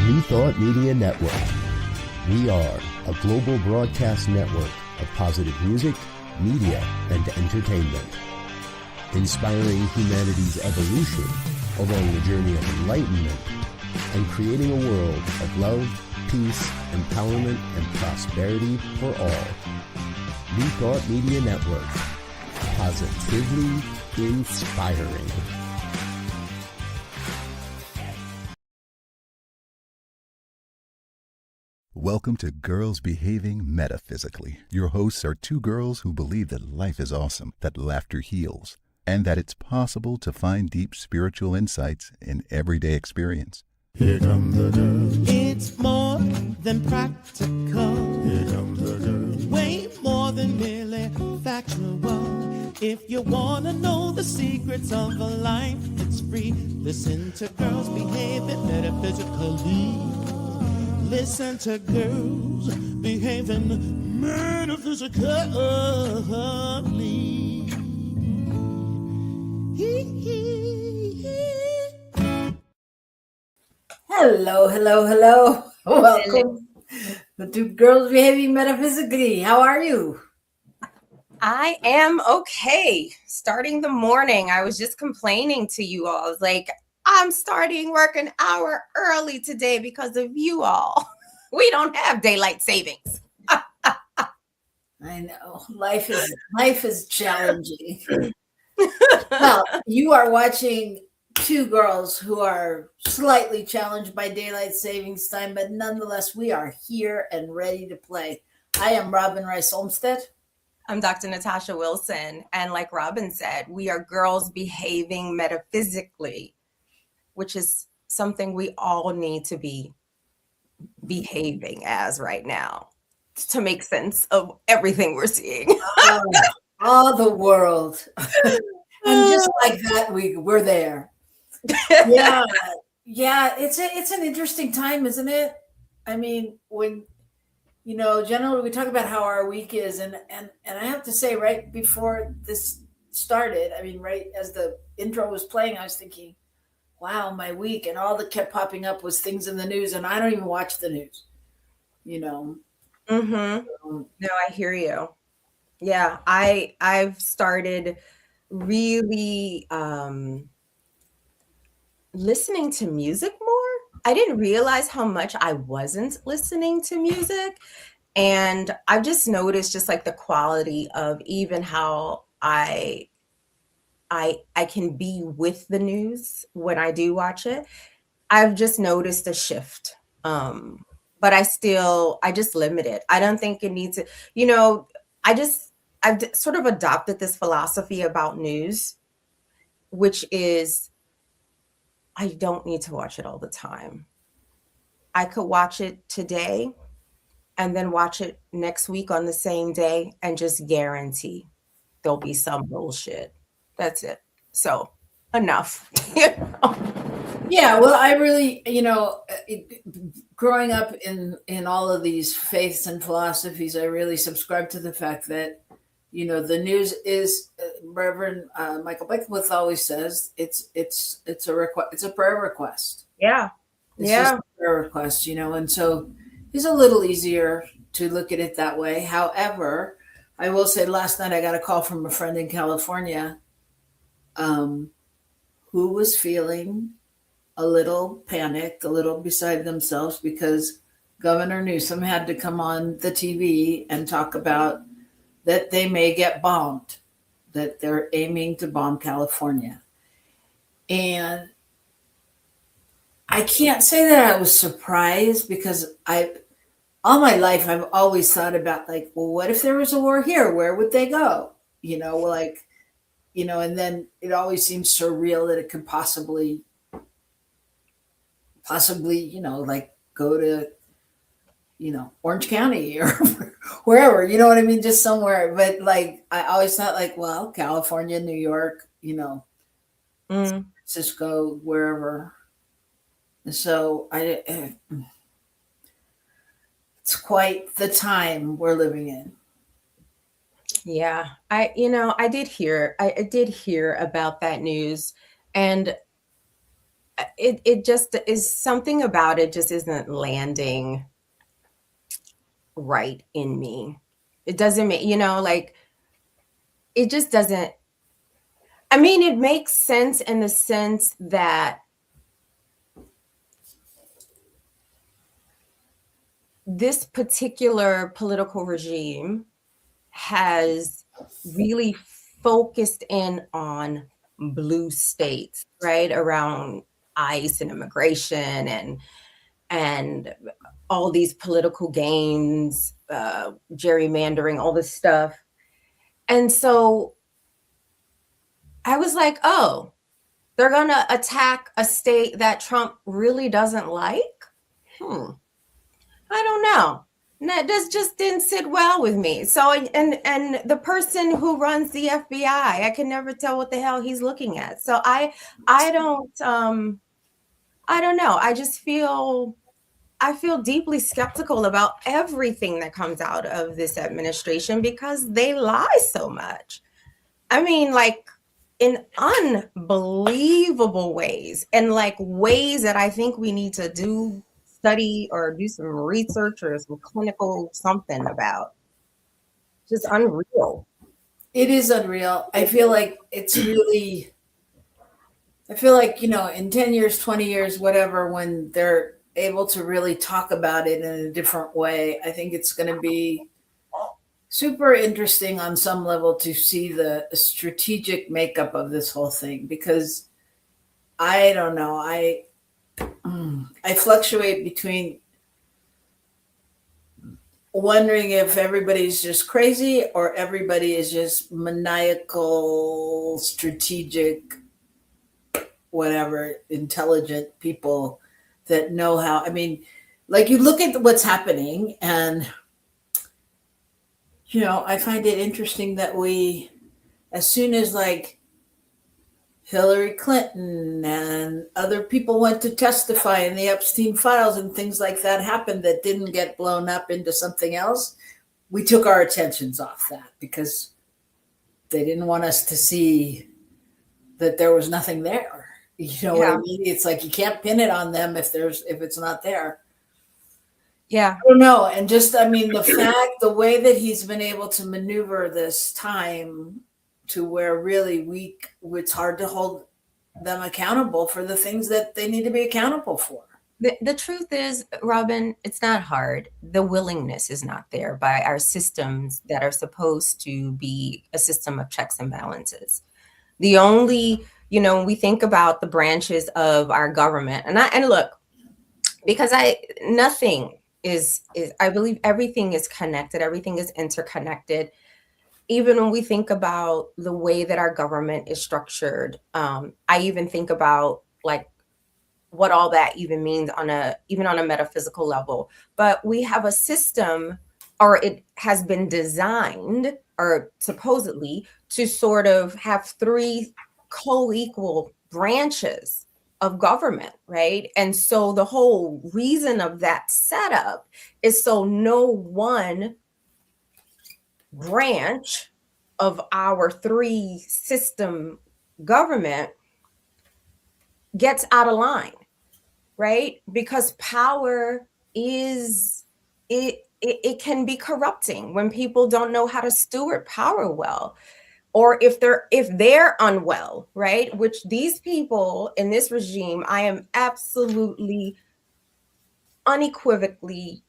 New Thought Media Network. We are a global broadcast network of positive music, media, and entertainment, inspiring humanity's evolution along the journey of enlightenment and creating a world of love, peace, empowerment, and prosperity for all. New Thought Media Network. Positively inspiring. Welcome to Girls Behaving Metaphysically. Your hosts are two girls who believe that life is awesome, that laughter heals, and that it's possible to find deep spiritual insights in everyday experience. Here come the girls. It's more than practical. Here come the girls. Way more than merely factual. If you want to know the secrets of a life, it's free. Listen to Girls Behaving Metaphysically. Listen to Girls Behaving Metaphysically. Hello. Welcome to Girls Behaving Metaphysically. How are you? I am okay. Starting the morning. I was just complaining to you all. I was like, I'm starting work an hour early today because of you all. We don't have daylight savings. I know. Life is challenging. Well, you are watching two girls who are slightly challenged by daylight savings time, but nonetheless, we are here and ready to play. I am Robyn Rice Olmsted. I'm Dr. Natasha Wilson. And like Robyn said, we are girls behaving metaphysically, which is something we all need to be behaving as right now to make sense of everything we're seeing. All the world. And just like that, we're there. Yeah, it's an interesting time, isn't it? I mean, when generally we talk about how our week is, and I have to say, right before this started, I mean, right as the intro was playing, I was thinking, wow, my week, and all that kept popping up was things in the news, and I don't even watch the news, Mm-hmm. No, I hear you. Yeah, I've started really listening to music more. I didn't realize how much I wasn't listening to music. And I've just noticed just like the quality of even how I can be with the news when I do watch it. I've just noticed a shift. But I just limit it. I don't think it needs to, I've sort of adopted this philosophy about news, which is I don't need to watch it all the time. I could watch it today and then watch it next week on the same day and just guarantee there'll be some bullshit. That's it. So enough. Yeah, well, I really, growing up in all of these faiths and philosophies, I really subscribe to the fact that, the news is, Reverend Michael Beckwith always says, it's a request, it's a prayer request. Yeah, it's just a prayer request, and so it's a little easier to look at it that way. However, I will say, last night I got a call from a friend in California, who was feeling a little panicked, a little beside themselves because Governor Newsom had to come on the TV and talk about that they may get bombed, that they're aiming to bomb California. And I can't say that I was surprised because all my life, I've always thought about like, well, what if there was a war here? Where would they go? And then it always seems surreal that it could possibly, like go to, Orange County or wherever, you know what I mean? Just somewhere. But like, I always thought like, well, California, New York, San Francisco, wherever. And so it's quite the time we're living in. Yeah, I did hear about that news, and it just is something about it just isn't landing right in me. It doesn't make, like, it just doesn't. I mean, it makes sense in the sense that this particular political regime has really focused in on blue states, right? Around ICE and immigration and all these political games, gerrymandering, all this stuff. And so I was like, oh, they're going to attack a state that Trump really doesn't like? I don't know. That just didn't sit well with me. So, and the person who runs the FBI, I can never tell what the hell he's looking at. So I don't know. I feel deeply skeptical about everything that comes out of this administration because they lie so much. I mean, like, in unbelievable ways, and like ways that I think we need to study or do some research or some clinical something about. Just unreal. It is unreal. I feel like in 10 years, 20 years, whatever, when they're able to really talk about it in a different way, I think it's going to be super interesting on some level to see the strategic makeup of this whole thing, because I don't know. I fluctuate between wondering if everybody's just crazy or everybody is just maniacal, strategic, whatever, intelligent people that know how. I mean, like, you look at what's happening, and I find it interesting that as soon as like Hillary Clinton and other people went to testify in the Epstein files and things like that happened that didn't get blown up into something else, we took our attentions off that because they didn't want us to see that there was nothing there. You know what I mean? It's like you can't pin it on them if it's not there. Yeah. I don't know. And just, I mean, the way that he's been able to maneuver this time to where really it's hard to hold them accountable for the things that they need to be accountable for. The truth is, Robyn, it's not hard. The willingness is not there by our systems that are supposed to be a system of checks and balances. The only, when we think about the branches of our government, and look, because nothing is I believe everything is connected, everything is interconnected. Even when we think about the way that our government is structured, I even think about like what all that even means even on a metaphysical level. But we have a system, or it has been designed, or supposedly, to sort of have three co-equal branches of government, right? And so the whole reason of that setup is so no one branch of our three system government gets out of line, right? Because power it can be corrupting when people don't know how to steward power well, or if they're unwell, right? Which these people in this regime, I am absolutely unequivocally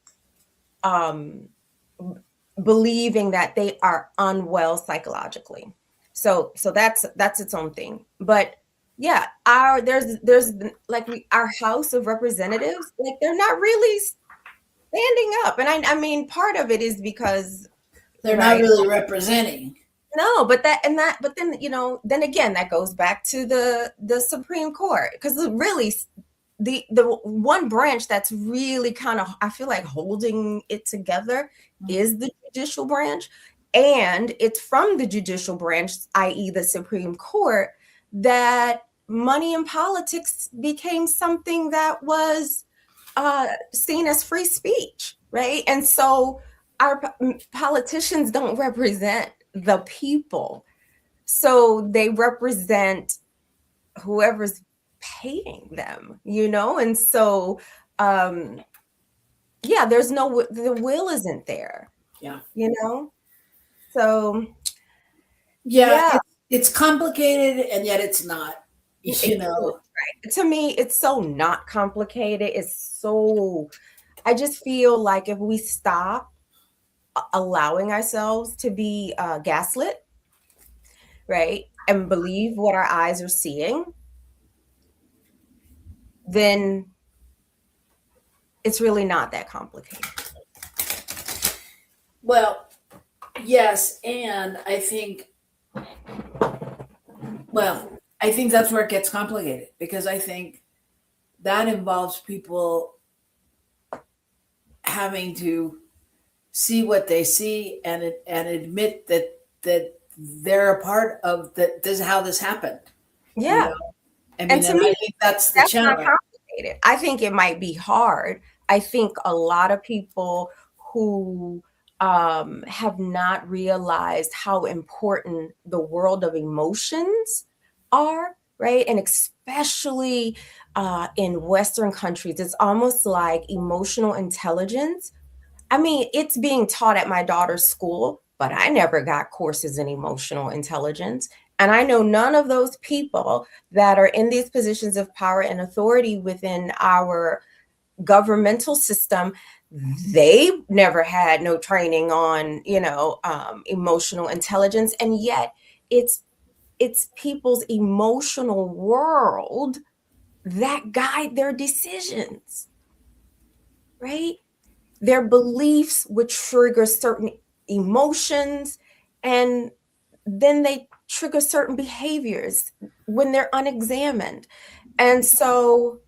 believing that they are unwell psychologically. So that's its own thing. But yeah, there's like our House of Representatives, like they're not really standing up. And I mean, part of it is because they're not really representing. No, but then then again, that goes back to the Supreme Court, because really the one branch that's really kind of, I feel like, holding it together is the judicial branch. And it's from the judicial branch, i.e. the Supreme Court, that money in politics became something that was seen as free speech, right? And so our politicians don't represent the people. So they represent whoever's paying them, you know? And so, yeah, there's the will isn't there. Yeah. You know? So, yeah. It's complicated and yet it's not, you know. Right. To me, it's so not complicated. I just feel like if we stop allowing ourselves to be gaslit, right, and believe what our eyes are seeing, then it's really not that complicated. Well, yes, and I think that's where it gets complicated, because I think that involves people having to see what they see and admit that they're a part of that. This is how this happened. Yeah. You know? I mean, and to me, I think that's the challenge. Not complicated. I think it might be hard. I think a lot of people who have not realized how important the world of emotions are, right? And especially in Western countries, it's almost like emotional intelligence. I mean, it's being taught at my daughter's school, but I never got courses in emotional intelligence. And I know none of those people that are in these positions of power and authority within our governmental system, they never had no training on, emotional intelligence. And yet it's people's emotional world that guide their decisions, right? Their beliefs would trigger certain emotions, and then they trigger certain behaviors when they're unexamined. And so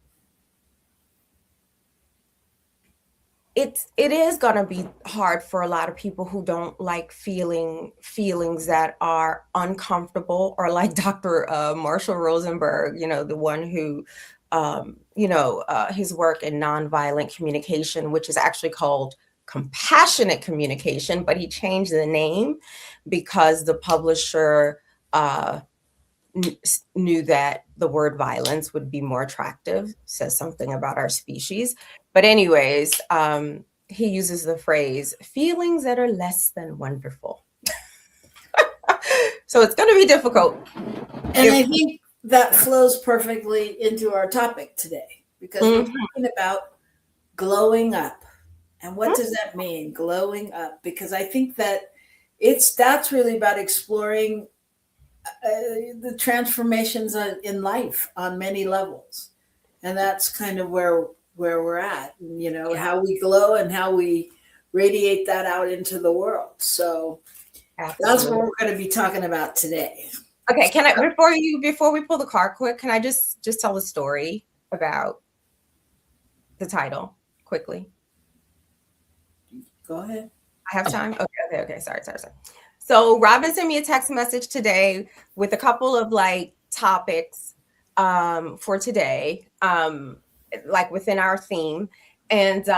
it is going to be hard for a lot of people who don't like feelings that are uncomfortable, or like Dr. Marshall Rosenberg, the one who, his work in nonviolent communication, which is actually called compassionate communication, but he changed the name because the publisher knew that the word violence would be more attractive, says something about our species. But anyways, he uses the phrase, feelings that are less than wonderful. So it's going to be difficult. And I think that flows perfectly into our topic today, because we're talking about glowing up. And what does that mean, glowing up? Because I think that that's really about exploring the transformations in life on many levels. And that's kind of where we're at, how we glow and how we radiate that out into the world. So That's what we're going to be talking about today. Okay, can I before we pull the card quick, can I just tell a story about the title quickly? Go ahead. I have time? Okay. Sorry. So Robyn sent me a text message today with a couple of topics for today, within our theme. And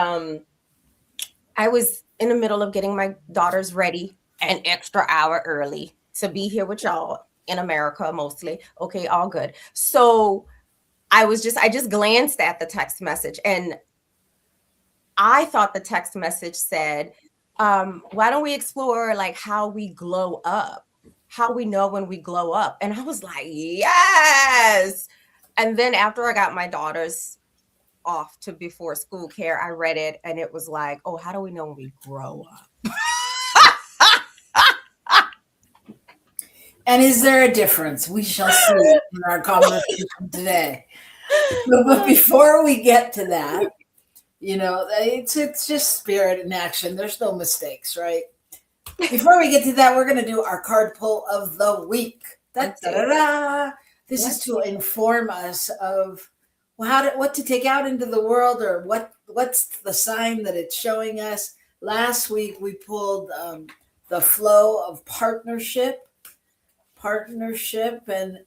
I was in the middle of getting my daughters ready an extra hour early to be here with y'all in America mostly. Okay, all good. So I just glanced at the text message, and I thought the text message said, why don't we explore how we glow up, how we know when we glow up? And I was like, yes. And then after I got my daughters off to before school care, I read it, and it was like, oh, how do we know when we grow up? And is there a difference? We shall see in our conversation today. But before we get to that, it's just spirit in action. There's no mistakes, right? Before we get to that, we're going to do our card pull of the week. Da-da-da-da. This is to inform us of what to take out into the world, or what's the sign that it's showing us. Last week we pulled the flow of partnership, and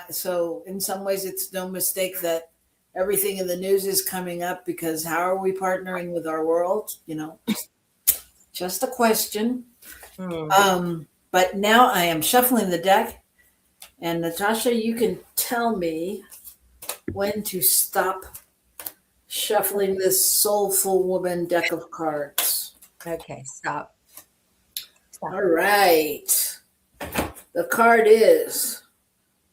so in some ways it's no mistake that everything in the news is coming up, because how are we partnering with our world? Just a question. But now I am shuffling the deck, and Natasha, you can tell me when to stop shuffling this soulful woman deck of cards. Okay, stop. All right. The card is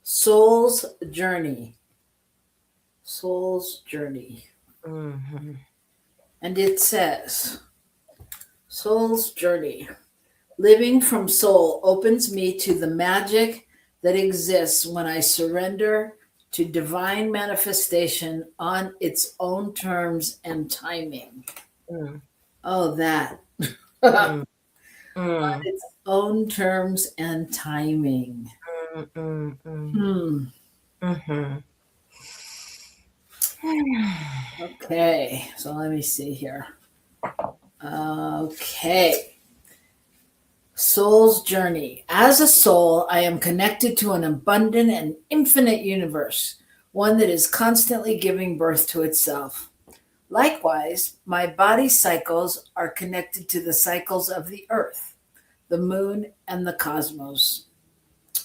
Soul's Journey. Soul's Journey. Mm-hmm. And it says, Soul's Journey. Living from soul opens me to the magic that exists when I surrender to divine manifestation on its own terms and timing. Mm. Oh, that. Mm. On its own terms and timing. Mm-hmm. Okay, so let me see here. Okay. Soul's journey. As a soul, I am connected to an abundant and infinite universe, one that is constantly giving birth to itself. Likewise, my body cycles are connected to the cycles of the earth, the moon, and the cosmos.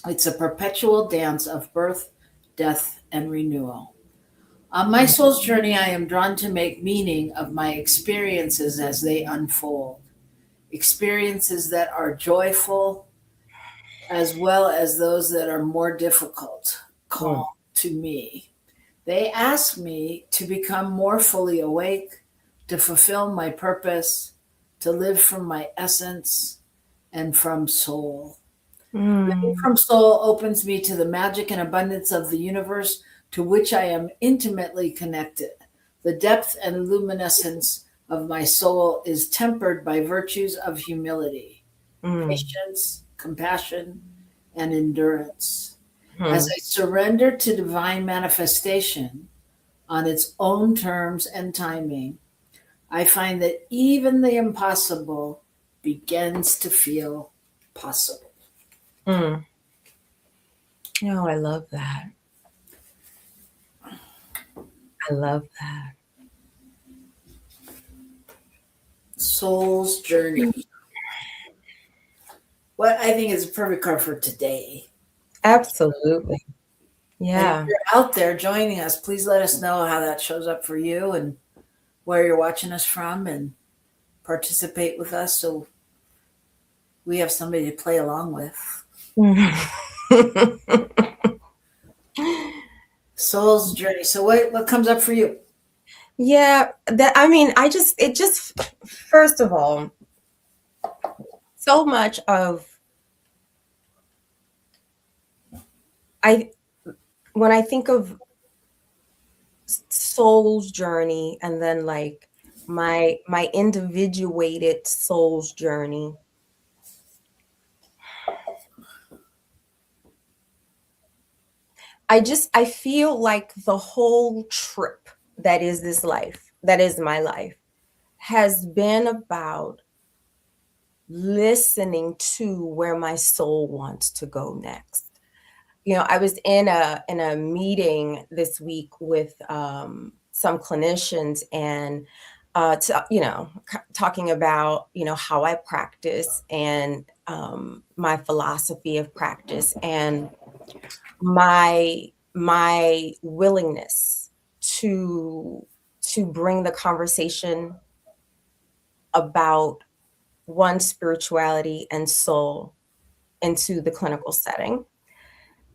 It's a perpetual dance of birth, death, and renewal. On my soul's journey, I am drawn to make meaning of my experiences as they unfold. Experiences that are joyful, as well as those that are more difficult, call to me. They ask me to become more fully awake, to fulfill my purpose, to live from my essence and from soul. Living from soul opens me to the magic and abundance of the universe to which I am intimately connected. The depth and luminescence of my soul is tempered by virtues of humility, patience, compassion, and endurance. As I surrender to divine manifestation on its own terms and timing, I find that even the impossible begins to feel possible. Oh, I love that. I love that. Soul's journey. What I think is a perfect card for today. Absolutely. And Yeah. if you're out there joining us, please let us know how that shows up for you and where you're watching us from, and participate with us so we have somebody to play along with. Soul's journey. So what comes up for you? Yeah, first of all, so much of when I think of soul's journey, and then like my individuated soul's journey, I feel like the whole trip that is this life, that is my life, has been about listening to where my soul wants to go next. I was in a meeting this week with some clinicians, and talking about how I practice, and my philosophy of practice, and my willingness to bring the conversation about spirituality and soul into the clinical setting.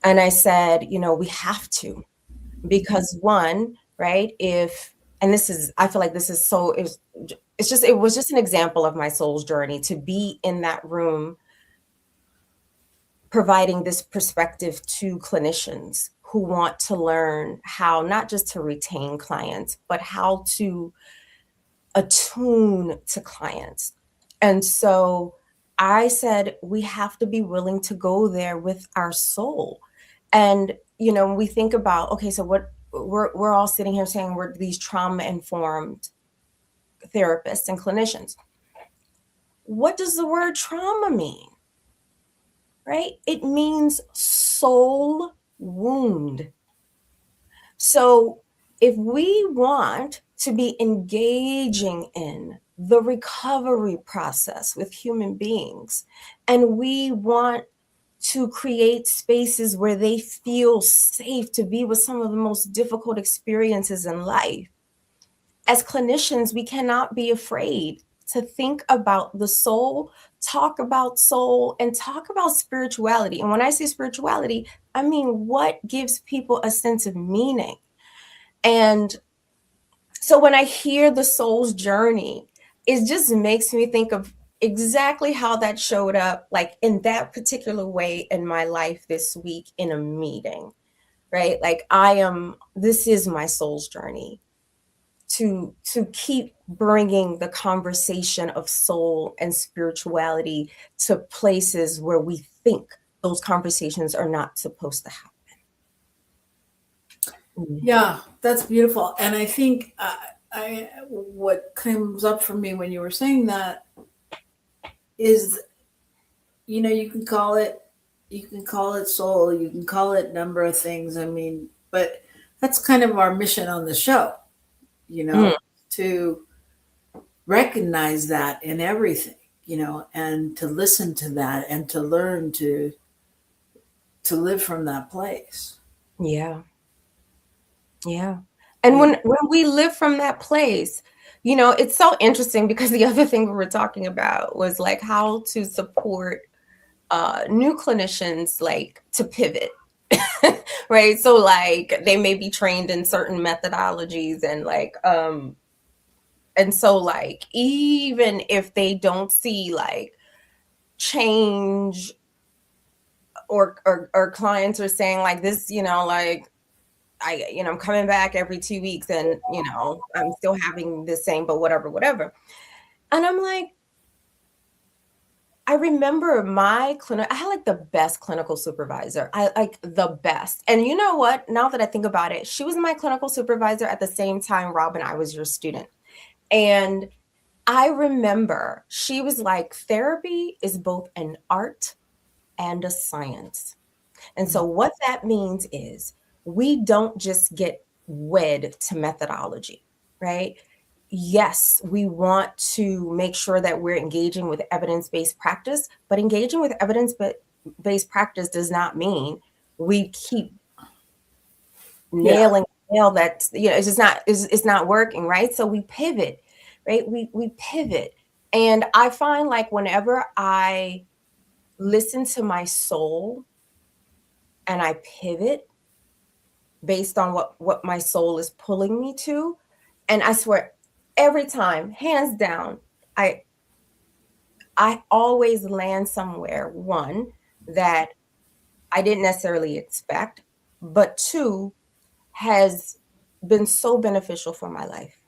And I said, we have to, because one, right, I feel like this is so, it was just an example of my soul's journey to be in that room, providing this perspective to clinicians who want to learn how not just to retain clients, but how to attune to clients. And so I said, we have to be willing to go there with our soul. And, when we think about, okay, so what we're all sitting here saying we're these trauma-informed therapists and clinicians. What does the word trauma mean? Right? It means soul wound. So if we want to be engaging in the recovery process with human beings, and we want to create spaces where they feel safe to be with some of the most difficult experiences in life. As clinicians, we cannot be afraid to think about the soul, talk about soul, and talk about spirituality. And when I say spirituality, I mean what gives people a sense of meaning. And so when I hear the soul's journey, it just makes me think of exactly how that showed up, like in that particular way in my life this week in a meeting, right? Like this is my soul's journey to keep bringing the conversation of soul and spirituality to places where we think those conversations are not supposed to happen. Yeah, that's beautiful. And I think what comes up for me when you were saying that is, you can call it soul, you can call it number of things. I mean, but that's kind of our mission on the show, to recognize that in everything, and to listen to that and to learn to live from that place. Yeah. Yeah. And when we live from that place, it's so interesting because the other thing we were talking about was like how to support new clinicians, like to pivot, right? So like they may be trained in certain methodologies and so like even if they don't see like change or clients are saying like this, like I'm coming back every 2 weeks and, I'm still having the same, but whatever. And I'm like, I remember I had like the best clinical supervisor. I like the best. And you know what? Now that I think about it, she was my clinical supervisor at the same time, Robyn, I was your student. And I remember she was like, therapy is both an art and a science. And so what that means is we don't just get wed to methodology, right? Yes, we want to make sure that we're engaging with evidence-based practice, but engaging with evidence-based practice does not mean we keep nailing that, it's not working, right? So we pivot, right? We pivot. And I find like whenever I listen to my soul and I pivot based on what my soul is pulling me to, and I swear every time, hands down, I always land somewhere, one, that I didn't necessarily expect, but two, has been so beneficial for my life.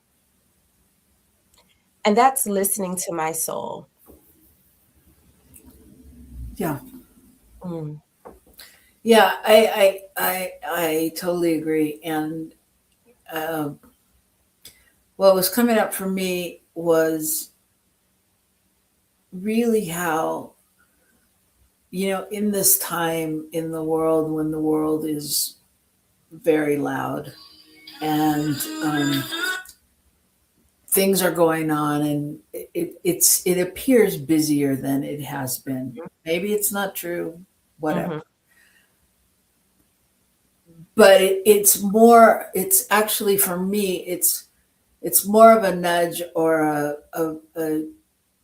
And that's listening to my soul. Yeah. Yeah, I totally agree. And what was coming up for me was really how, in this time in the world when the world is very loud and things are going on and it appears busier than it has been. Maybe it's not true, whatever. But it's actually for me, it's more of a nudge or a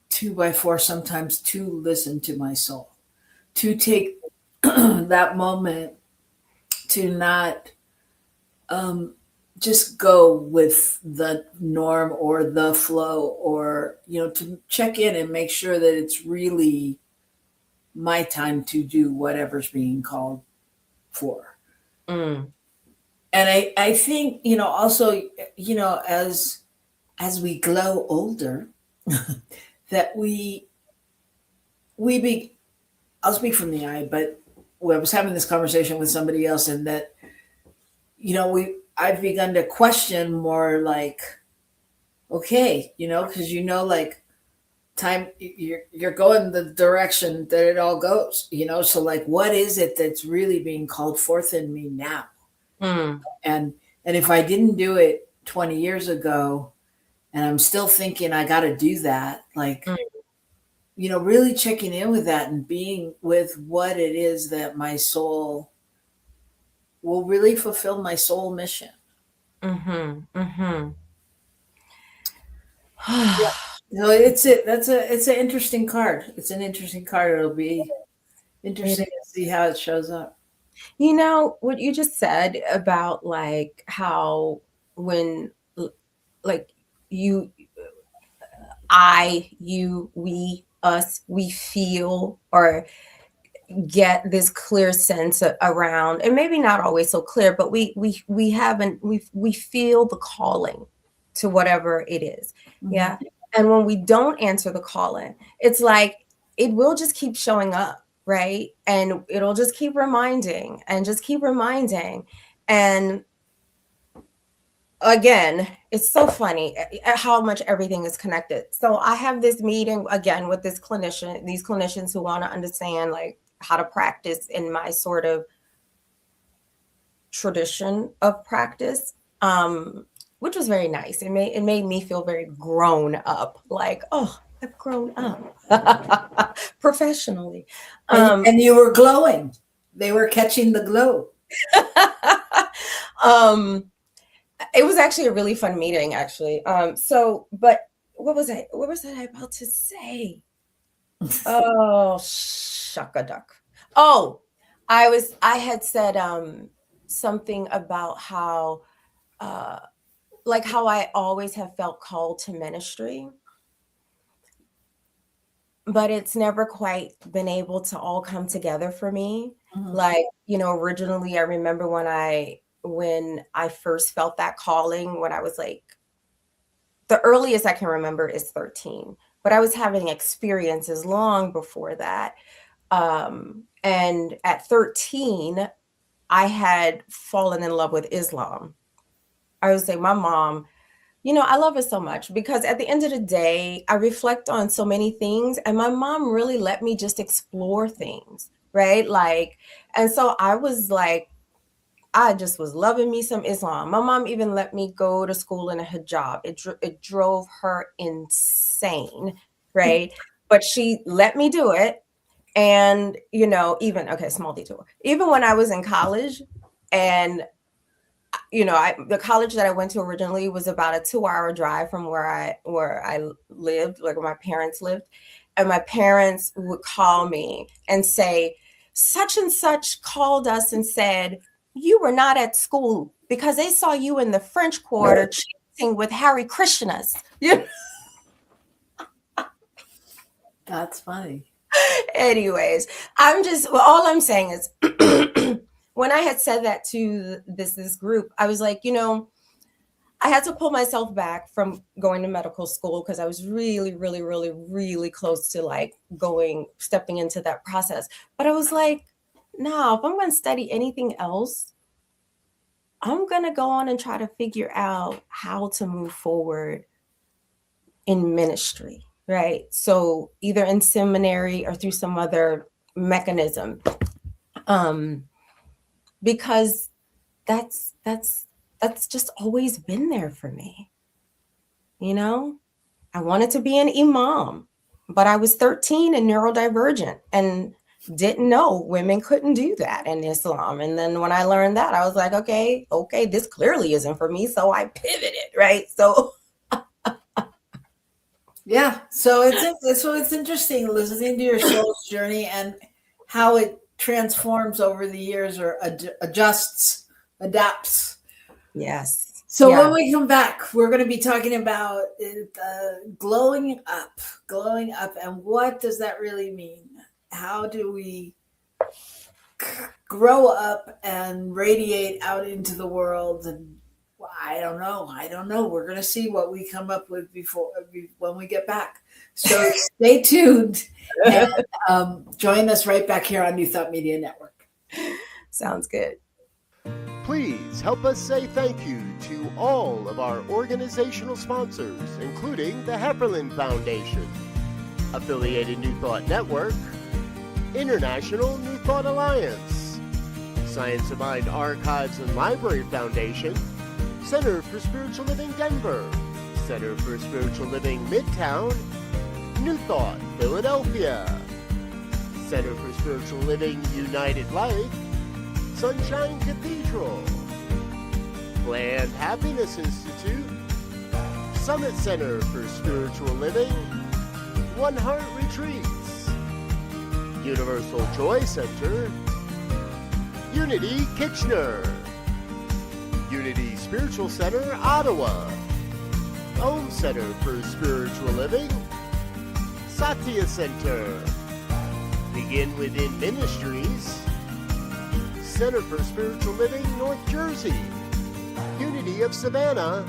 2x4 sometimes to listen to my soul, to take that moment to not just go with the norm or the flow, or to check in and make sure that it's really my time to do whatever's being called for. And I think, also, as we grow older, that I'll speak from the eye, but I was having this conversation with somebody else, and that, I've begun to question more like, okay, because like time, you're going the direction that it all goes, so like, what is it that's really being called forth in me now? And if I didn't do it 20 years ago and I'm still thinking I got to do that, like, really checking in with that and being with what it is that my soul will really fulfill my soul mission. So it's an interesting card. It's an interesting card. It'll be interesting to see how it shows up. You know, what you just said about like how when like you, we, us, we feel or get this clear sense around, and maybe not always so clear, but we feel the calling to whatever it is. Yeah. And when we don't answer the calling, it's like it will just keep showing up, right? And it'll just keep reminding and just keep reminding. And again, it's so funny how much everything is connected. So I have this meeting again with these clinicians who want to understand like how to practice in my sort of tradition of practice, which was very nice. It made me feel very grown up, like, oh, I've grown up professionally. And you were glowing. They were catching the glow. It was actually a really fun meeting, actually. But what was I about to say? Oh, shuckaduck. Oh, I had said something about how I always have felt called to ministry, but it's never quite been able to all come together for me. Like, originally I remember when I first felt that calling, when I was like, the earliest I can remember is 13, but I was having experiences long before that. And at 13, I had fallen in love with Islam. I would say my mom, I love her so much because at the end of the day, I reflect on so many things and my mom really let me just explore things, right? Like, and so I was like, I just was loving me some Islam. My mom even let me go to school in a hijab. It drove her insane, right? But she let me do it. And, small detour, even when I was in college and, the college that I went to originally was about a 2-hour drive from where I lived, like where my parents lived. And my parents would call me and say, such and such called us and said, you were not at school because they saw you in the French Quarter chanting with Hare Krishnas. That's funny. Anyways, all I'm saying is when I had said that to this group, I was like, I had to pull myself back from going to medical school because I was really, really, really, really close to like stepping into that process. But I was like, no, if I'm going to study anything else, I'm going to go on and try to figure out how to move forward in ministry, right? So either in seminary or through some other mechanism, because that's just always been there for me. I wanted to be an imam, but I was 13 and neurodivergent and didn't know women couldn't do that in Islam. And then when I learned that, I was like, okay, this clearly isn't for me. So I pivoted, right? So yeah. So it's interesting listening to your soul's journey and how it transforms over the years or adapts. Yes. So when we come back, we're going to be talking about glowing up. And what does that really mean? How do we grow up and radiate out into the world? And I don't know. We're going to see what we come up with when we get back. So stay tuned and join us right back here on New Thought Media Network. Sounds good. Please help us say thank you to all of our organizational sponsors, including the Hepperlin Foundation, Affiliated New Thought Network, International New Thought Alliance, Science of Mind Archives and Library Foundation, Center for Spiritual Living Denver, Center for Spiritual Living Midtown, New Thought, Philadelphia. Center for Spiritual Living, United Life, Sunshine Cathedral. Planned Happiness Institute, Summit Center for Spiritual Living, One Heart Retreats, Universal Joy Center, Unity Kitchener, Unity Spiritual Center, Ottawa, Home Center for Spiritual Living, Satya Center, Begin Within Ministries, Center for Spiritual Living, North Jersey, Unity of Savannah,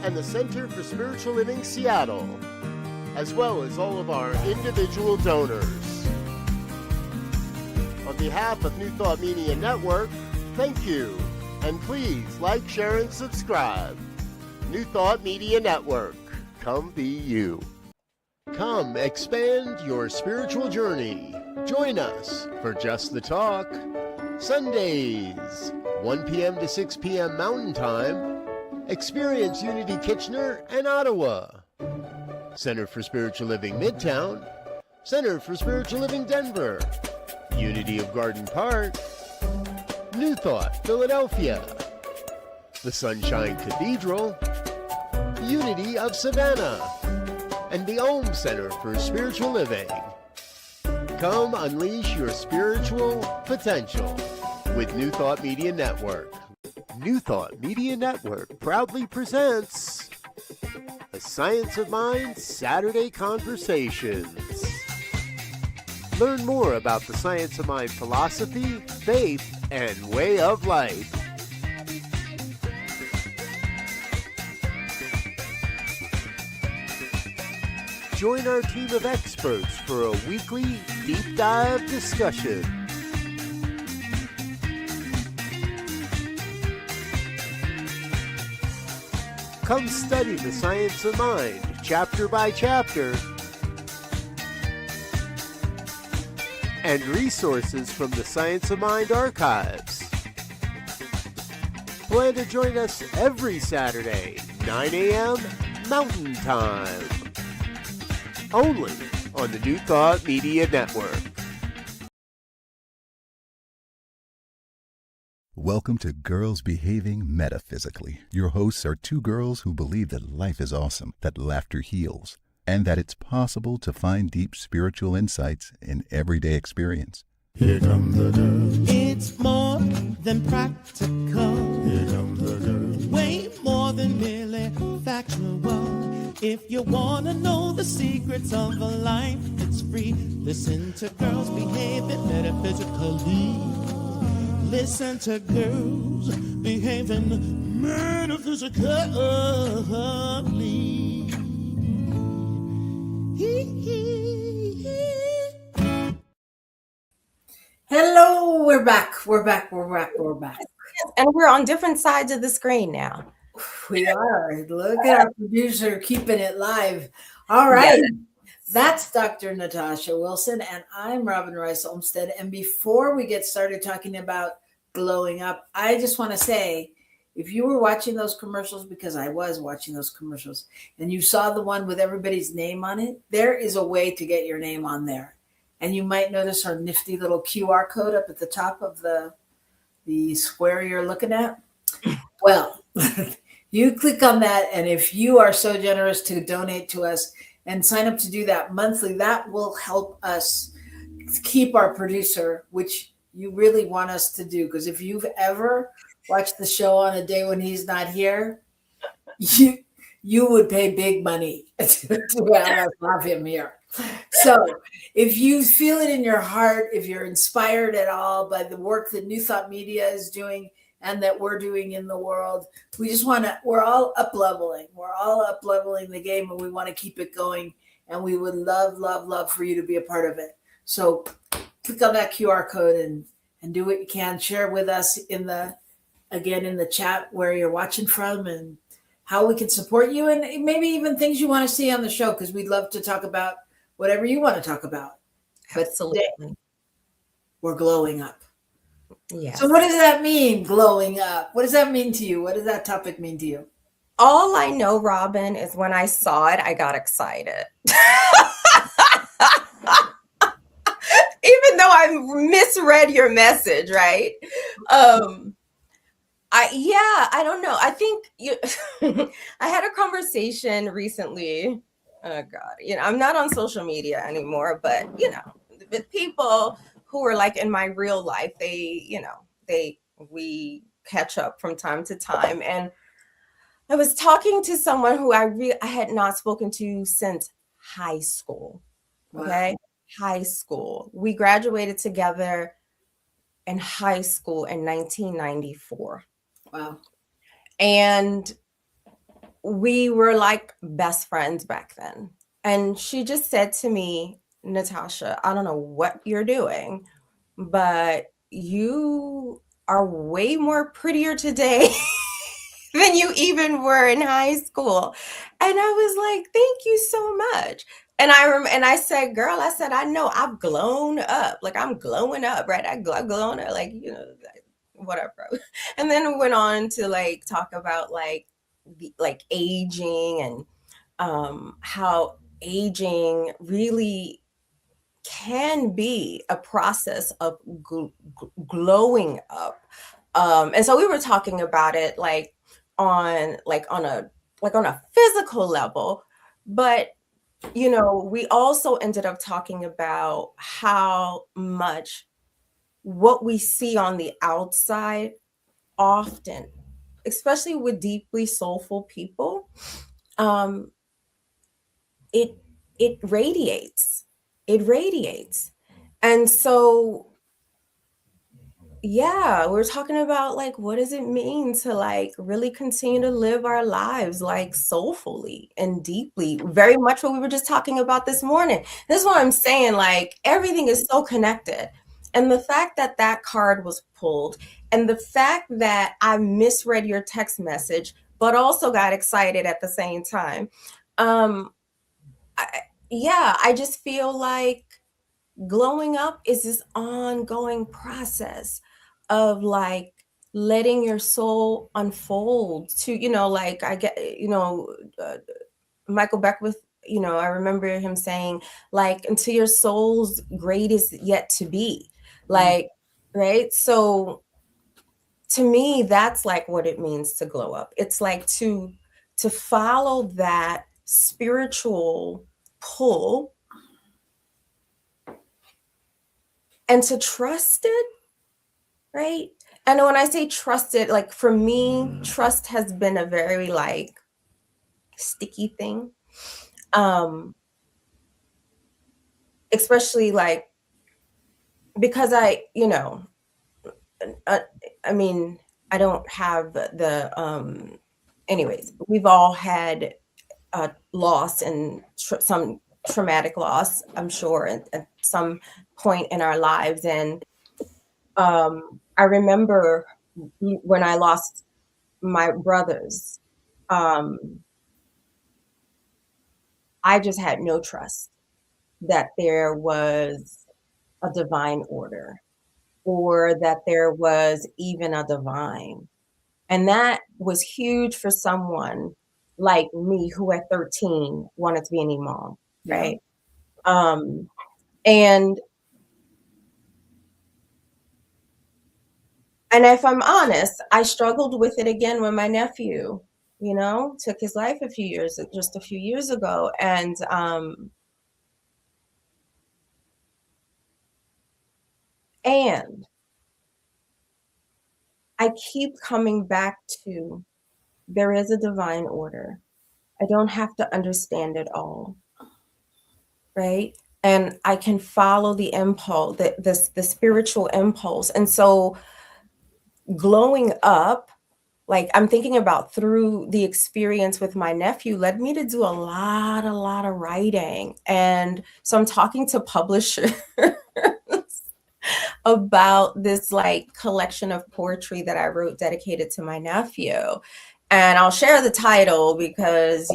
and the Center for Spiritual Living, Seattle, as well as all of our individual donors. On behalf of New Thought Media Network, thank you, and please like, share, and subscribe. New Thought Media Network, come be you. Come expand your spiritual journey. Join us for Just the Talk, Sundays, 1 p.m. to 6 p.m. Mountain Time. Experience Unity Kitchener and Ottawa. Center for Spiritual Living Midtown, Center for Spiritual Living Denver, Unity of Garden Park, New Thought Philadelphia, the Sunshine Cathedral, Unity of Savannah, and the Om Center for Spiritual Living. Come unleash your spiritual potential with New Thought Media Network. New Thought Media Network proudly presents the Science of Mind Saturday Conversations. Learn more about the Science of Mind philosophy, faith, and way of life. Join our team of experts for a weekly deep dive discussion. Come study the science of mind, chapter by chapter, and resources from the Science of Mind archives. Plan to join us every Saturday, 9 a.m. Mountain Time. Only on the New Thought Media Network. Welcome to Girls Behaving Metaphysically. Your hosts are two girls who believe that life is awesome, that laughter heals, and that it's possible to find deep spiritual insights in everyday experience. Here come the girls. It's more than practical. Here come the girls. Way more than merely factual. If you wanna know the secrets of a life that's free, listen to Girls Behaving Metaphysically. Listen to Girls Behaving Metaphysically. Hello, we're back. And we're on different sides of the screen now. We are. Look at our producer keeping it live. All right. Yes. That's Dr. Natasha Wilson, and I'm Robyn Rice Olmsted. And before we get started talking about glowing up, I just want to say, if you were watching those commercials, because I was watching those commercials, and you saw the one with everybody's name on it, there is a way to get your name on there. And you might notice our nifty little QR code up at the top of the square you're looking at. Well, you click on that, and if you are so generous to donate to us and sign up to do that monthly, that will help us keep our producer, which you really want us to do. Because if you've ever watched the show on a day when he's not here, you would pay big money to have him here. So if you feel it in your heart, if you're inspired at all by the work that New Thought Media is doing and that we're doing in the world, we're all up leveling. We're all up leveling the game, and we want to keep it going. And we would love for you to be a part of it. So click on that QR code and do what you can. Share with us in the chat where you're watching from and how we can support you, and maybe even things you want to see on the show, because we'd love to talk about whatever you want to talk about. But Absolutely. today, we're glowing up. Yes. So what does that mean, glowing up? What does that mean to you? What does that topic mean to you? All I know, Robyn, is when I saw it, I got excited. Even though I misread your message, right? I don't know. I think I had a conversation recently. Oh God, I'm not on social media anymore, but with people who are like in my real life, we catch up from time to time. And I was talking to someone who I had not spoken to since high school. Okay. Wow. High school. We graduated together in high school in 1994. Wow. And we were like best friends back then. And she just said to me, Natasha, I don't know what you're doing, but you are way more prettier today than you even were in high school. And I was like, thank you so much. And I said, girl, I know I've grown up. Like I'm glowing up, right? I've grown up, like, whatever. And then went on to like talk about like aging and how aging really can be a process of glowing up. And so we were talking about it like on a physical level, but we also ended up talking about how much what we see on the outside often, especially with deeply soulful people, it radiates. And so yeah, we're talking about like what does it mean to like really continue to live our lives like soulfully and deeply, very much what we were just talking about this morning. This is what I'm saying, like everything is so connected. And the fact that that card was pulled, and the fact that I misread your text message but also got excited at the same time, I just feel like glowing up is this ongoing process of like letting your soul unfold to, like I get, Michael Beckwith, I remember him saying like, until your soul's greatest yet to be, like, right? So to me, that's like what it means to glow up. It's like to follow that spiritual pull and to trust it, right? And when I say trust it, like for me, trust has been a very like sticky thing. Especially like because I mean, I don't have the anyways, we've all had loss and some traumatic loss, I'm sure, at some point in our lives. And I remember when I lost my brothers, I just had no trust that there was a divine order or that there was even a divine. And that was huge for someone like me who at 13 wanted to be an imam, right? Yeah. And if I'm honest, I struggled with it again when my nephew, took his life just a few years ago. And I keep coming back to there is a divine order. I don't have to understand it all, right? And I can follow the impulse, the spiritual impulse. And so glowing up, like I'm thinking about through the experience with my nephew led me to do a lot of writing. And so I'm talking to publishers about this like collection of poetry that I wrote dedicated to my nephew. And I'll share the title because,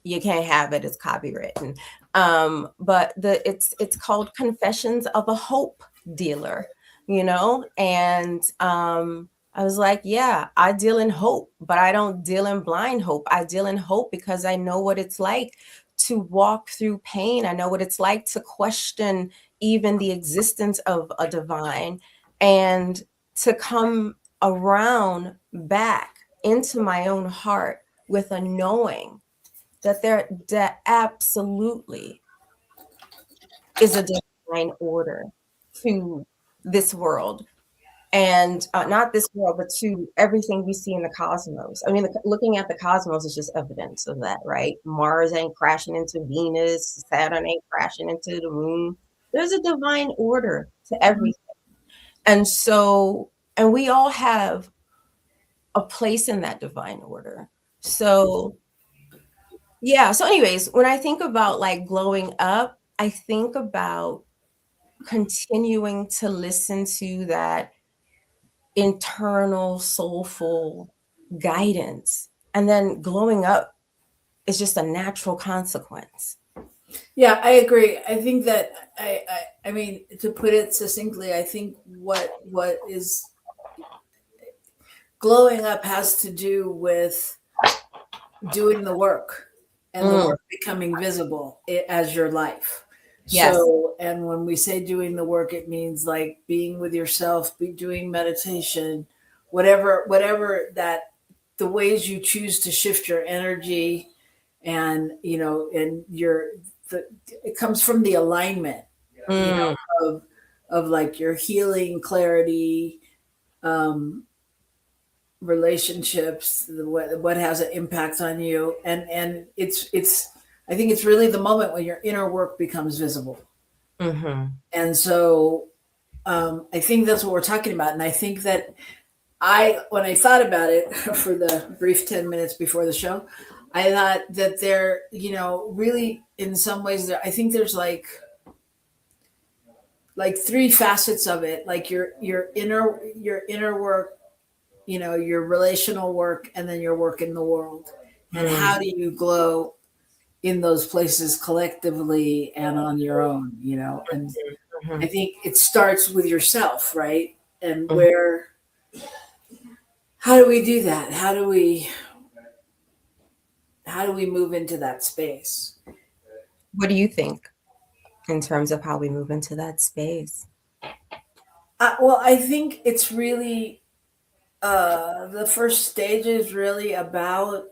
you can't have it, it's copywritten. But it's called Confessions of a Hope Dealer, and I was like, yeah, I deal in hope, but I don't deal in blind hope. I deal in hope because I know what it's like to walk through pain. I know what it's like to question even the existence of a divine, and to come around back into my own heart with a knowing that that absolutely is a divine order to this world, and not this world, but to everything we see in the cosmos. I mean, looking at the cosmos is just evidence of that, right? Mars ain't crashing into Venus, Saturn ain't crashing into the moon. There's a divine order to everything. And so, and we all have a place in that divine order. So, yeah. So, anyways, when I think about like glowing up, I think about continuing to listen to that internal soulful guidance, and then glowing up is just a natural consequence. Yeah, I agree. I think that I mean, to put it succinctly, I think what is glowing up has to do with doing the work, and the work becoming visible as your life. Yes. So, and when we say doing the work, it means like being with yourself, be doing meditation, whatever that, the ways you choose to shift your energy, and and it comes from the alignment, of like your healing, clarity, um, relationships, what has an impact on you, and it's I think it's really the moment when your inner work becomes visible. And so I think that's what we're talking about. And I think that when I thought about it for the brief 10 minutes before the show, I thought that there, really in some ways there, I think there's like three facets of it, like your inner work, your relational work, and then your work in the world. And how do you glow in those places collectively and on your own, and I think it starts with yourself, right? And how do we do that? How do we move into that space? What do you think in terms of how we move into that space? Well, I think it's really the first stage is really about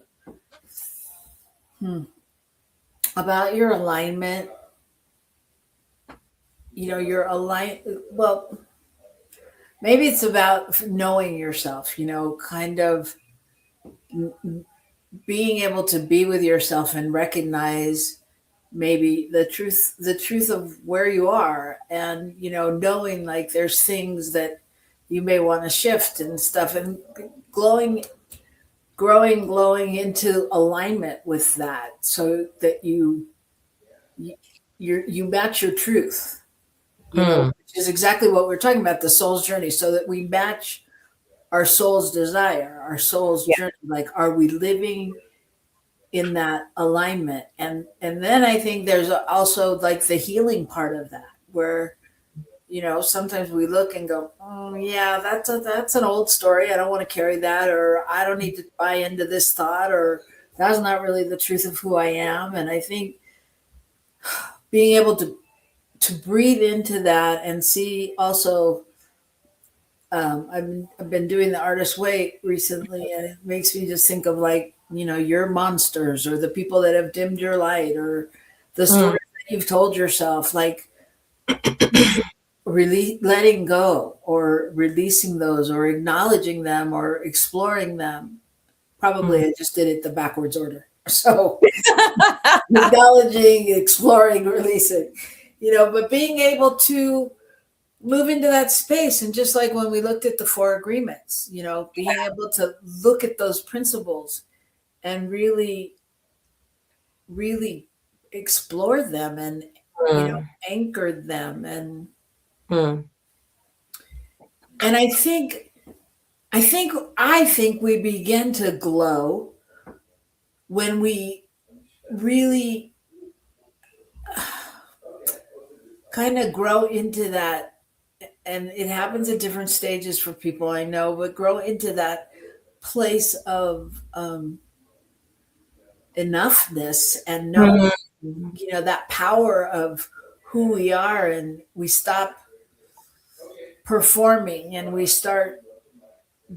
your alignment. Your well, maybe it's about knowing yourself, kind of being able to be with yourself and recognize maybe the truth of where you are, and knowing like there's things that you may want to shift and stuff, and glowing into alignment with that, so that you match your truth, which is exactly what we're talking about, the soul's journey, so that we match our soul's desire, our soul's journey. Like, are we living in that alignment? And then I think there's also like the healing part of that, where sometimes we look and go, oh yeah, that's an old story, I don't want to carry that, or I don't need to buy into this thought, or that's not really the truth of who I am. And I think being able to breathe into that and see also, I've been doing the artist way recently, and it makes me just think of like, your monsters, or the people that have dimmed your light, or the stories that you've told yourself, like really letting go, or releasing those, or acknowledging them, or exploring them. Probably I just did it the backwards order. So acknowledging, exploring, releasing, but being able to move into that space. And just like when we looked at the 4 agreements, being able to look at those principles and really, really explore them, and anchor them, and I think we begin to glow when we really kind of grow into that it happens at different stages for people, I know, but grow into that place of enoughness and knowing, that power of who we are, and we stop performing and we start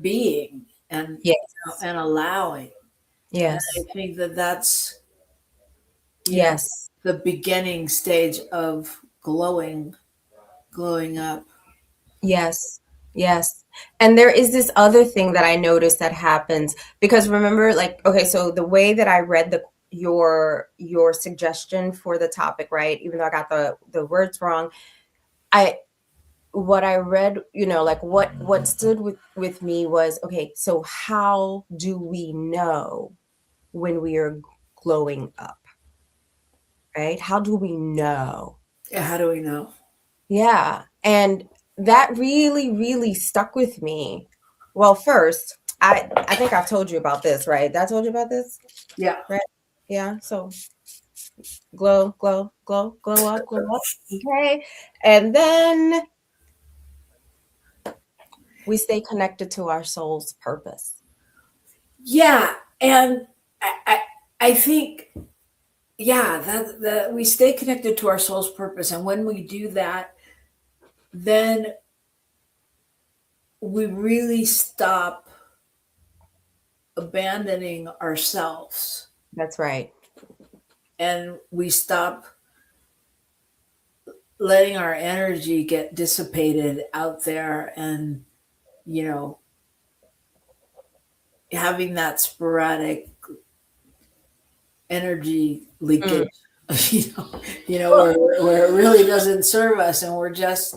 being and Yes. and allowing. Yes. And I think that's Yes. the beginning stage of glowing up. Yes. Yes. And there is this other thing that I noticed that happens, because remember, like, okay, so the way that I read your suggestion for the topic, right? Even though I got the words wrong, what I read, like what stood with me was, okay, so how do we know when we are glowing up? Right? How do we know? Yeah, how do we know? Yeah. And that really, really stuck with me. Well, first, I think I've told you about this, right? I told you about this? Yeah. Right? Yeah. So glow, glow, glow, glow up, glow up. Okay. And then we stay connected to our soul's purpose. Yeah. And I think, that we stay connected to our soul's purpose. And when we do that, then we really stop abandoning ourselves. That's right. And we stop letting our energy get dissipated out there and, having that sporadic energy leakage, where it really doesn't serve us, and we're just,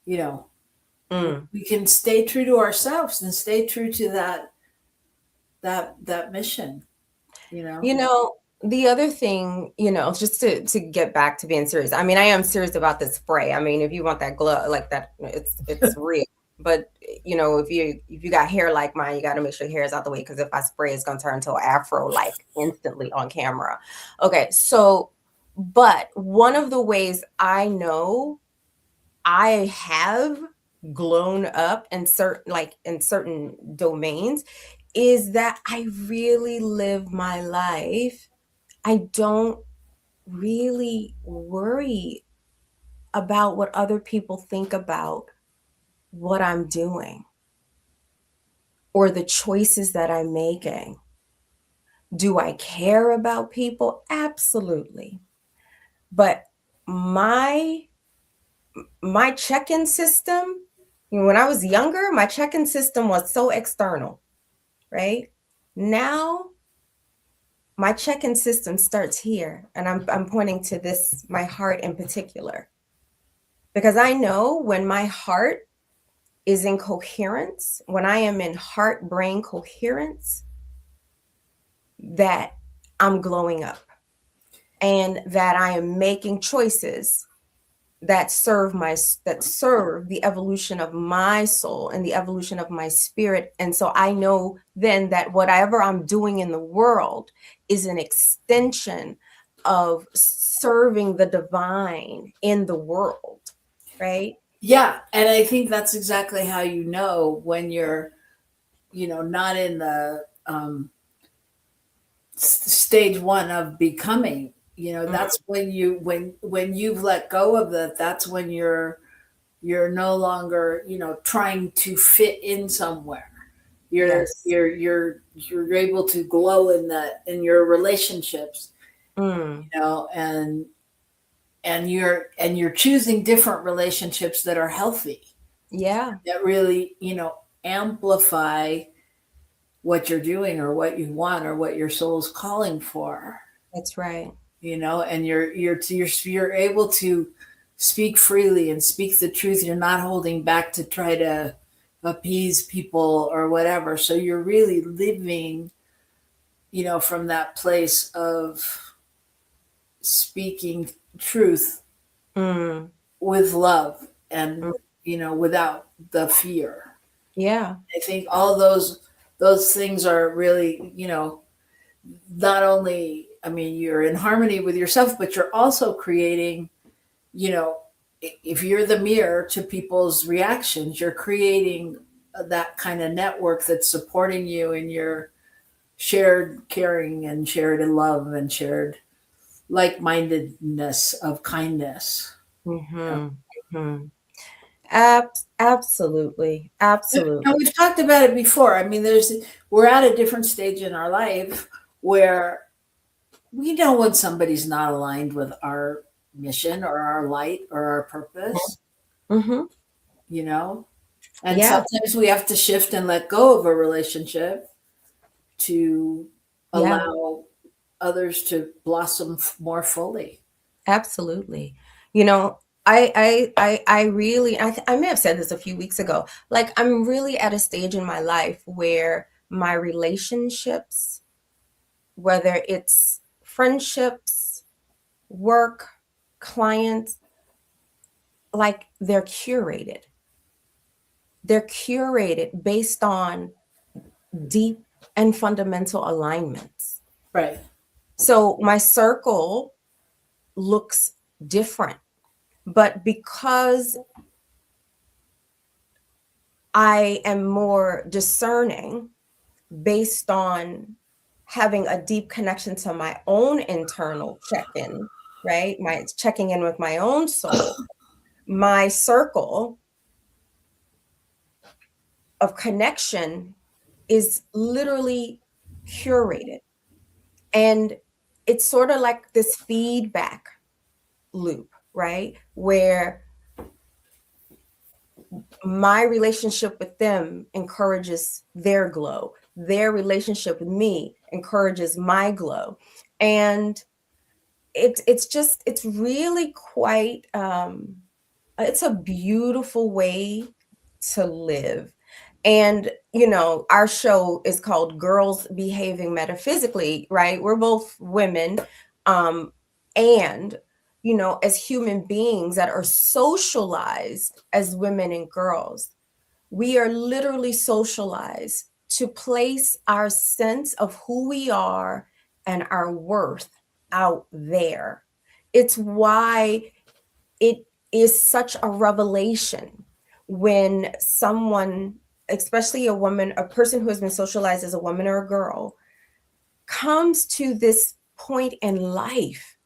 we can stay true to ourselves and stay true to that mission, The other thing, just to get back to being serious. I mean, I am serious about this spray. I mean, if you want that glow like that, it's real. But if you got hair like mine, you got to make sure your hair is out the way, because if I spray, it's gonna turn into an afro like instantly on camera. Okay, so, but one of the ways I know I have grown up in certain domains is that I really live my life. I don't really worry about what other people think about what I'm doing or the choices that I'm making. Do I care about people? Absolutely. But my check-in system, when I was younger, my check-in system was so external, right? Now, my check-in system starts here, and I'm pointing to this, my heart in particular, because I know when my heart is in coherence, when I am in heart-brain coherence, that I'm glowing up and that I am making choices that serve the evolution of my soul and the evolution of my spirit. And so I know then that whatever I'm doing in the world is an extension of serving the divine in the world, right? Yeah. And I think that's exactly how you know when you're, not in the stage one of becoming. That's when you've let go of that. That's when you're no longer, trying to fit in somewhere. You're able to glow in your relationships, and you're choosing different relationships that are healthy. Yeah. That really, amplify what you're doing or what you want or what your soul's calling for. That's right. And you're able to speak freely and speak the truth. You're not holding back to try to appease people or whatever. So you're really living, from that place of speaking truth with love and, without the fear. Yeah. I think all those things are really, not only, you're in harmony with yourself, but you're also creating, if you're the mirror to people's reactions, you're creating that kind of network that's supporting you in your shared caring and shared love and shared like-mindedness of kindness. Mm-hmm. Mm-hmm. Absolutely. Absolutely. And we've talked about it before. I mean, we're at a different stage in our life where we know when somebody's not aligned with our mission or our light or our purpose, Mm-hmm. you know? And Yeah. sometimes we have to shift and let go of a relationship to allow others to blossom more fully. Absolutely. You know, I really, I may have said this a few weeks ago, like I'm really at a stage in my life where my relationships, whether it's friendships, work, clients, like they're curated. They're curated based on deep and fundamental alignments. Right. So my circle looks different, but because I am more discerning based on having a deep connection to my own internal check-in, right? My checking in with my own soul, my circle of connection is literally curated. And it's sort of like this feedback loop, right? Where my relationship with them encourages their glow. Their relationship with me encourages my glow. And it's really quite, it's a beautiful way to live. And, you know, our show is called Girls Behaving Metaphysically, right? We're both women. And, you know, as human beings that are socialized as women and girls, we are literally socialized to place our sense of who we are and our worth out there. It's why it is such a revelation when someone, especially a woman, a person who has been socialized as a woman or a girl, comes to this point in life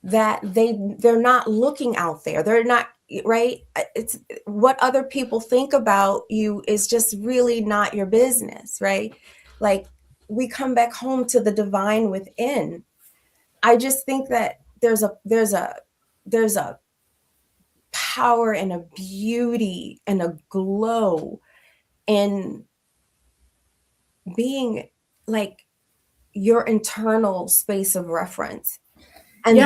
that they're not looking out there. They're not, right? It's what other people think about you is just really not your business, right? Like we come back home to the divine within. I just think that there's a power and a beauty and a glow in being like your internal space of reference. And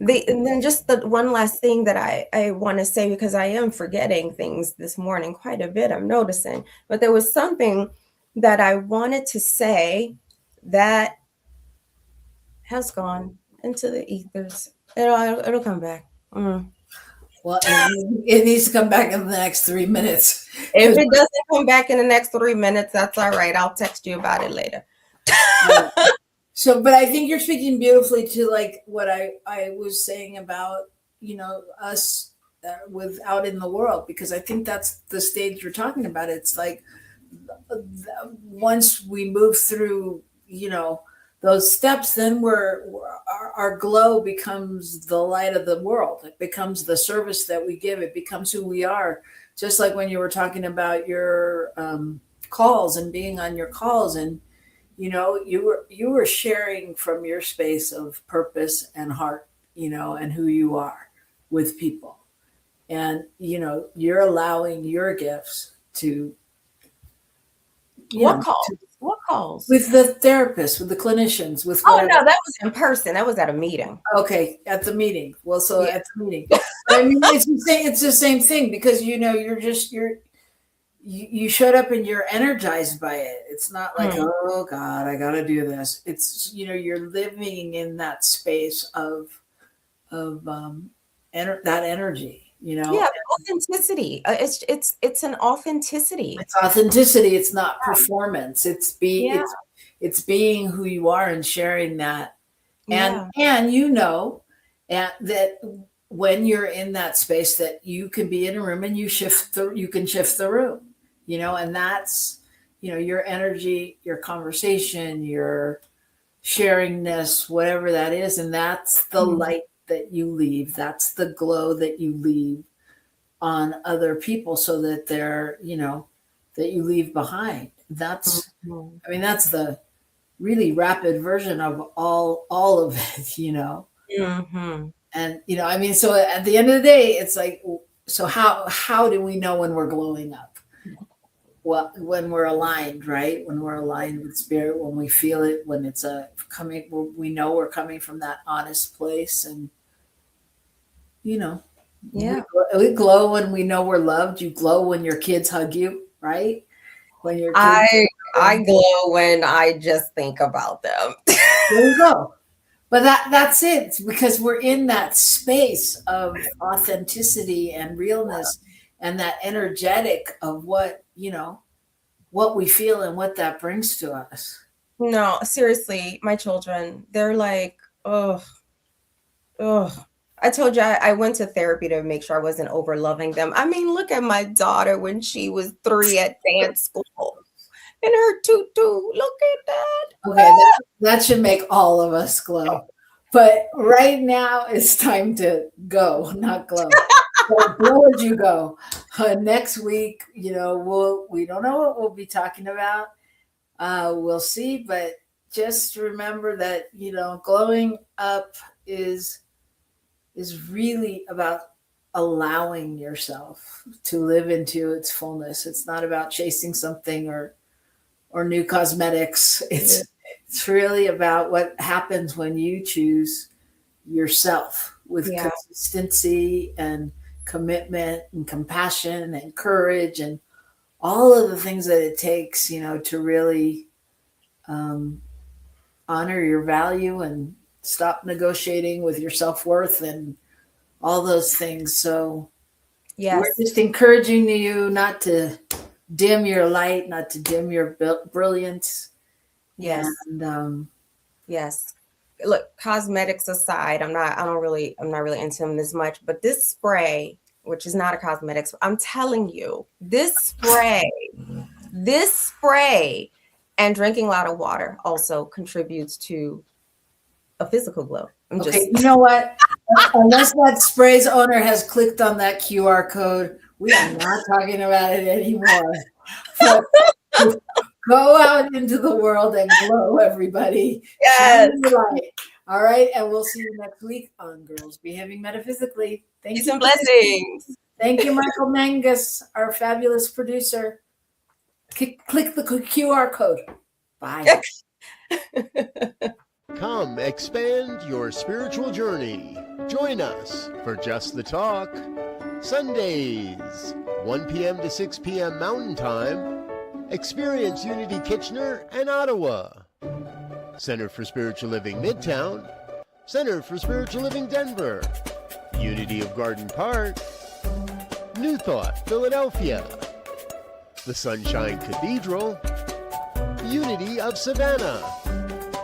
then just the one last thing that I want to say, because I am forgetting things this morning quite a bit, I'm noticing, but there was something that I wanted to say that has gone into the ethers. It'll come back. Well, it needs to come back in the next 3 minutes. If it doesn't come back in the next 3 minutes, that's all right. I'll text you about it later. So, but I think you're speaking beautifully to like what I was saying about, you know, us out in the world, because I think that's the stage you're talking about. It's like once we move through, you know, those steps, then our glow becomes the light of the world. It becomes the service that we give. It becomes who we are. Just like when you were talking about your calls and being on your calls, and you know, you were sharing from your space of purpose and heart, you know, and who you are with people. And, you know, you're allowing your gifts to, What calls? What calls? With the therapists, with the clinicians, with whatever. No, that was in person. That was at a meeting. Okay, at the meeting. Well, so at the meeting. I mean, it's the same thing, because, you know, you showed up and you're energized by it. It's not like, oh God, I got to do this. It's, you know, you're living in that space of that energy, you know? Yeah, authenticity. It's an authenticity. It's authenticity. It's not performance. It's being who you are and sharing that. And you know, that when you're in that space that you can be in a room and you can shift the room, and that's, your energy, your conversation, your sharingness, whatever that is. And that's the light that you leave. That's the glow that you leave on other people so that they're, that you leave behind. That's, that's the really rapid version of all of it, Mm-hmm. And, so at the end of the day, it's like, so how do we know when we're glowing up? Well, when we're aligned, right? When we're aligned with spirit, when we feel it, when it's we know we're coming from that honest place. And, Yeah. we glow when we know we're loved. You glow when your kids hug you, right? When your kids I glow when I just think about them. There you go. But that's it. It's because we're in that space of authenticity and realness and that energetic of what we feel and what that brings to us. No, seriously, my children, they're like, oh. I told you I went to therapy to make sure I wasn't over loving them. I mean, look at my daughter when she was 3 at dance school. And her tutu, look at that. Okay, that should make all of us glow. But right now it's time to go, not glow. So glow as you go. Next week, we don't know what we'll be talking about. We'll see, but just remember that, glowing up is really about allowing yourself to live into its fullness. It's not about chasing something or new cosmetics. It's really about what happens when you choose yourself with consistency and commitment and compassion and courage and all of the things that it takes, to really honor your value and stop negotiating with your self-worth and all those things. So we're just encouraging you not to dim your light, not to dim your brilliance. Yes. And yes. Look, cosmetics aside, I'm not really into them as much, but this spray, which is not a cosmetics, I'm telling you, this spray and drinking a lot of water also contributes to a physical glow. You know what? Unless that spray's owner has clicked on that QR code, we are not talking about it anymore. But go out into the world and glow, everybody. Yes. All right. And we'll see you next week on Girls Behaving Metaphysically. Thank you. Peace and blessings. Thank you, Michael Mangus, our fabulous producer. Click the QR code. Bye. Come expand your spiritual journey. Join us for Just the Talk. Sundays, 1 p.m. to 6 p.m. Mountain Time. Experience Unity Kitchener and Ottawa. Center for Spiritual Living Midtown. Center for Spiritual Living Denver. Unity of Garden Park. New Thought, Philadelphia. The Sunshine Cathedral. Unity of Savannah.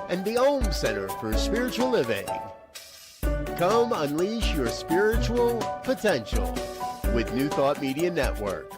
And the Ohm Center for Spiritual Living. Come unleash your spiritual potential with New Thought Media Network.